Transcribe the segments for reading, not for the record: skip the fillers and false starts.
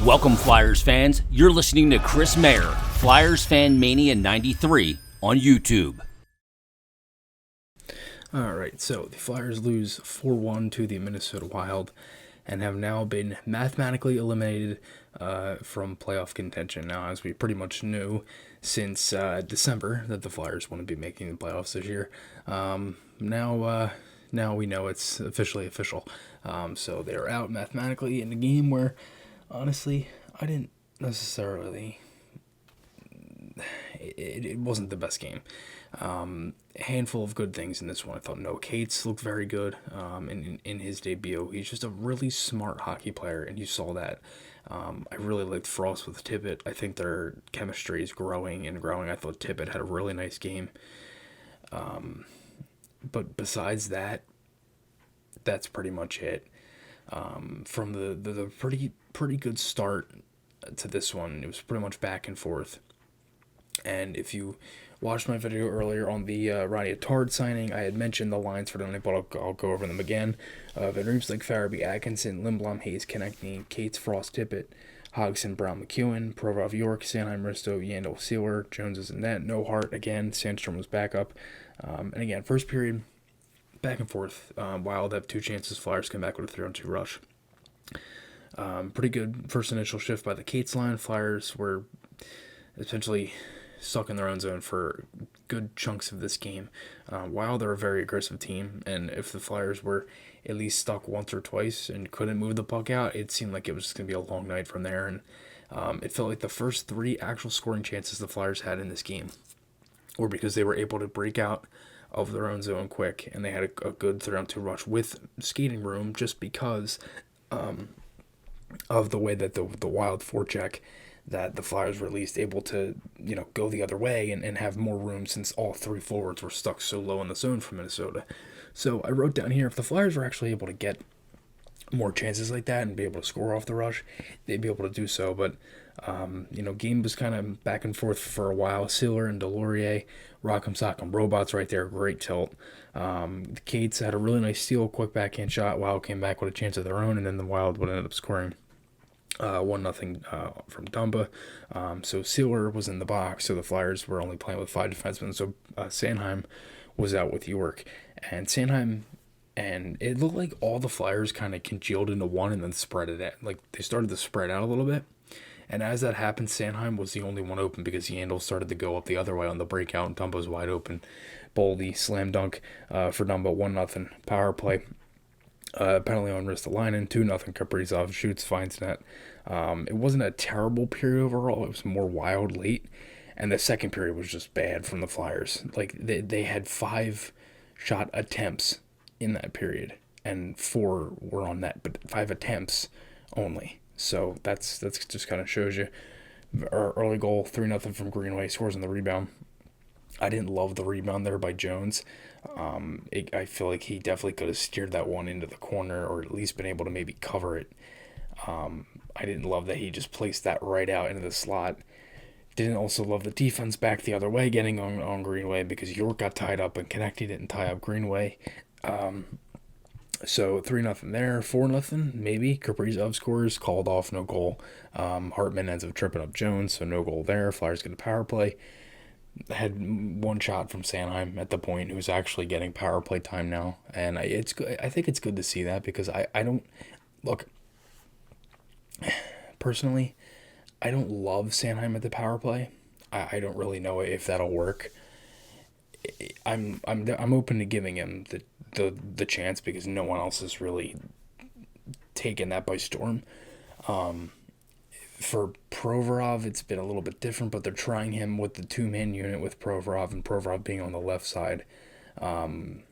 Welcome, Flyers fans. You're listening to Chris Mayer, Flyers Fan Mania 93 on YouTube. All right, so the Flyers lose 4-1 to the Minnesota Wild and have now been mathematically eliminated from playoff contention. Now, as we pretty much knew since December that the Flyers wouldn't be making the playoffs this year, now we know it's officially official. So they're out mathematically in a game where, honestly, I didn't necessarily... It wasn't the best game. A handful of good things in this one. I thought Noah Cates looked very good in his debut. He's just a really smart hockey player, and you saw that. I really liked Frost with Tippett. I think their chemistry is growing and growing. I thought Tippett had a really nice game. But besides that, that's pretty much it. From the pretty good start to this one, it was pretty much back and forth. And if you watched my video earlier on the Ronnie Attard signing, I had mentioned the lines for tonight, but I'll go over them again. Van Riemsdyk, Farabee, Atkinson, Lindblom, Hayes, Konechny, Cates, Frost, Tippett, Hodgson, Brown, McEwen, Provorov, York, Sanheim, Risto, Yandel, Sealer, Jones is in net, No Hart again, Sandstrom was back up. And again, first period, back and forth. Wild have two chances, Flyers come back with a 3-on-2 rush. Pretty good first initial shift by the Cates line. Flyers were essentially stuck in their own zone for good chunks of this game. While they're a very aggressive team, and if the Flyers were at least stuck once or twice and couldn't move the puck out, it seemed like it was just going to be a long night from there. And it felt like the first three actual scoring chances the Flyers had in this game were because they were able to break out of their own zone quick, and they had a good 3-on-2 rush with skating room just because of the way that the Wild forecheck that the Flyers were at least able to, go the other way and have more room since all three forwards were stuck so low in the zone for Minnesota. So I wrote down here, if the Flyers were actually able to get more chances like that and be able to score off the rush, they'd be able to do so. But, game was kind of back and forth for a while. Sealer and Delorier, Rock'em Sock'em Robots right there, great tilt. The Cates had a really nice steal, quick backhand shot. Wild came back with a chance of their own, and then the Wild would end up scoring 1-0 from Dumba. So Sealer was in the box, so the Flyers were only playing with 5 defensemen. So Sanheim was out with York, and it looked like all the Flyers kind of congealed into one and then spread it out. Like they started to spread out a little bit, and as that happened, Sanheim was the only one open because Yandel started to go up the other way on the breakout, and Dumba's wide open. Boldy slam dunk for Dumba, 1-0 power play. Penalty on Ristolainen, 2-0 Kaprizov shoots, finds net. It wasn't a terrible period overall. It was more wild late, and the second period was just bad from the Flyers. Like they had 5 shot attempts in that period, and 4 were on net, but 5 attempts only. So that's just kind of shows you. Our early goal, 3-0 from Greenway, scores on the rebound. I didn't love the rebound there by Jones. I feel like he definitely could have steered that one into the corner or at least been able to maybe cover it. I didn't love that he just placed that right out into the slot. Didn't also love the defense back the other way getting on Greenway because York got tied up and Konechny didn't tie up Greenway. So 3-0 there, 4-0 maybe. Kaprizov scores, called off, no goal. Hartman ends up tripping up Jones, so no goal there. Flyers get a power play. Had one shot from Sanheim at the point, who's actually getting power play time now, and it's good. I think it's good to see that because I don't look personally. I don't love Sanheim at the power play. I don't really know if that'll work. I'm open to giving him the chance because no one else has really taken that by storm. For Provorov, it's been a little bit different, but they're trying him with the 2-man unit with Provorov, and Provorov being on the left side. And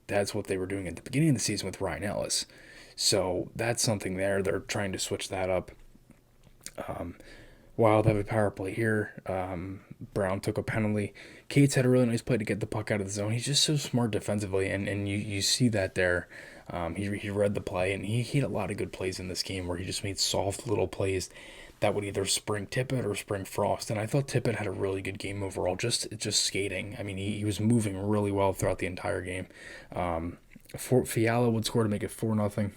that's what they were doing at the beginning of the season with Ryan Ellis. So that's something there. They're trying to switch that up. Wild have a power play here. Brown took a penalty. Cates had a really nice play to get the puck out of the zone. He's just so smart defensively, and you see that there. He read the play, and he had a lot of good plays in this game where he just made soft little plays that would either spring Tippett or spring Frost. And I thought Tippett had a really good game overall, just skating. I mean, he was moving really well throughout the entire game. Fiala would score to make it 4-0.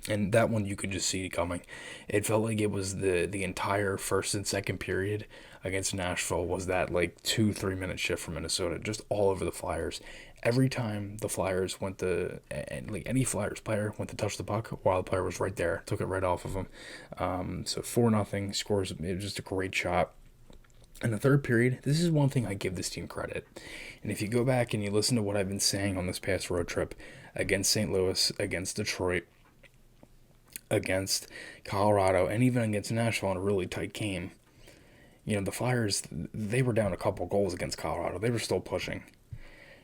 And that one you could just see it coming. It felt like it was the entire first and second period against Nashville was that like 2-3 minute shift from Minnesota, just all over the Flyers. Every time the Flyers went to, and like any Flyers player went to touch the puck, while the player was right there, took it right off of him. So 4-0 scores. It was just a great shot. In the third period, this is one thing I give this team credit. And if you go back and you listen to what I've been saying on this past road trip against St. Louis, against Detroit, against Colorado, and even against Nashville in a really tight game, the Flyers, they were down a couple goals against Colorado. They were still pushing.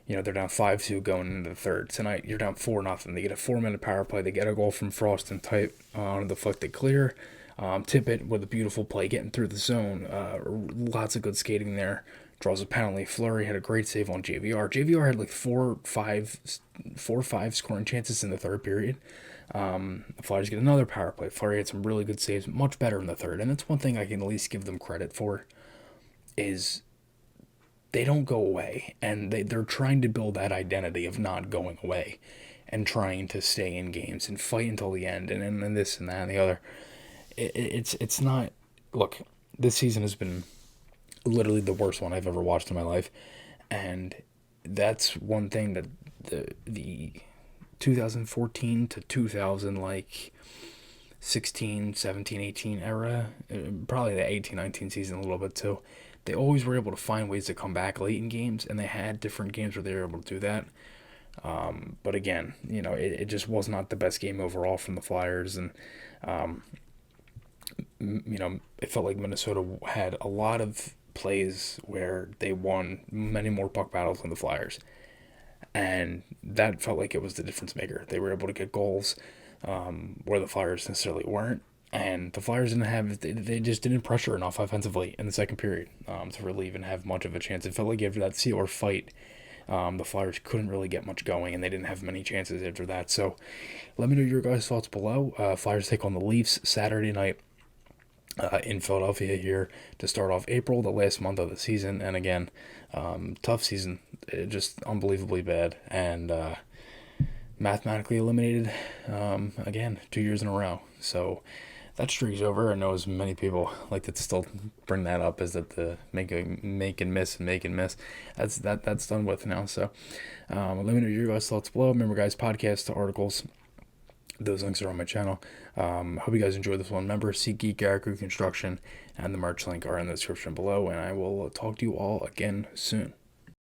They're down 5-2 going into the third. Tonight, you're down 4-0. They get a 4-minute power play. They get a goal from Frost and Type on the flick. They clear. Tippett with a beautiful play, getting through the zone. Lots of good skating there. Draws a penalty. Fleury had a great save on JVR. JVR had like four or five scoring chances in the third period. The Flyers get another power play. Fleury had some really good saves, much better in the third. And that's one thing I can at least give them credit for, is they don't go away. And they're trying to build that identity of not going away and trying to stay in games and fight until the end and this and that and the other. It's not... Look, this season has been literally the worst one I've ever watched in my life. And that's one thing that the 2014 to 2016, 17, 18 era, probably the 18, 19 season a little bit too, they always were able to find ways to come back late in games, and they had different games where they were able to do that. But again, it just was not the best game overall from the Flyers, and it felt like Minnesota had a lot of plays where they won many more puck battles than the Flyers. And that felt like it was the difference maker. They were able to get goals where the Flyers necessarily weren't. And the Flyers they just didn't pressure enough offensively in the second period to really even have much of a chance. It felt like after that Sealer fight, the Flyers couldn't really get much going, and they didn't have many chances after that. So let me know your guys' thoughts below. Flyers take on the Leafs Saturday night in Philadelphia here to start off April, the last month of the season. And again, tough season, just unbelievably bad, and mathematically eliminated again 2 years in a row. So that streak's over. I know as many people like to still bring that up, is that the make and miss. That's done with now. So let me know your guys' thoughts below. Remember, guys, podcasts, articles, those links are on my channel. Hope you guys enjoyed this one. Remember, SeatGeek, Garrett Group Construction, and the merch link are in the description below. And I will talk to you all again soon.